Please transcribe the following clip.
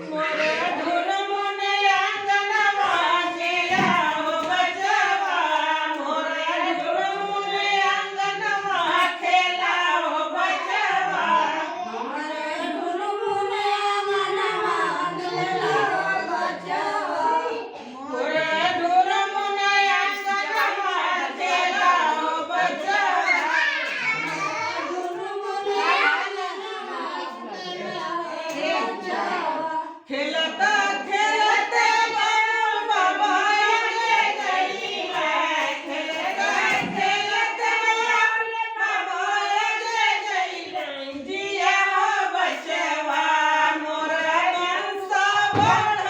मोरे ढुलमुने आंगनवा खेलाओ बचवा मोरे ढुलमुने आंगनवा खेलाओ बचवा मोरे ढुलमुने आंगनवा खेलाओ बचवा मोरे ढुलमुने आंगनवा खेलाओ बचवा ढुलमुने आंगनवा खेलाओ बचवा खेलता खेलते बाबा आगे गई है खेलता खेलते बाबा आगे गई जिया हो बचवा मोरा बंसा बड़ा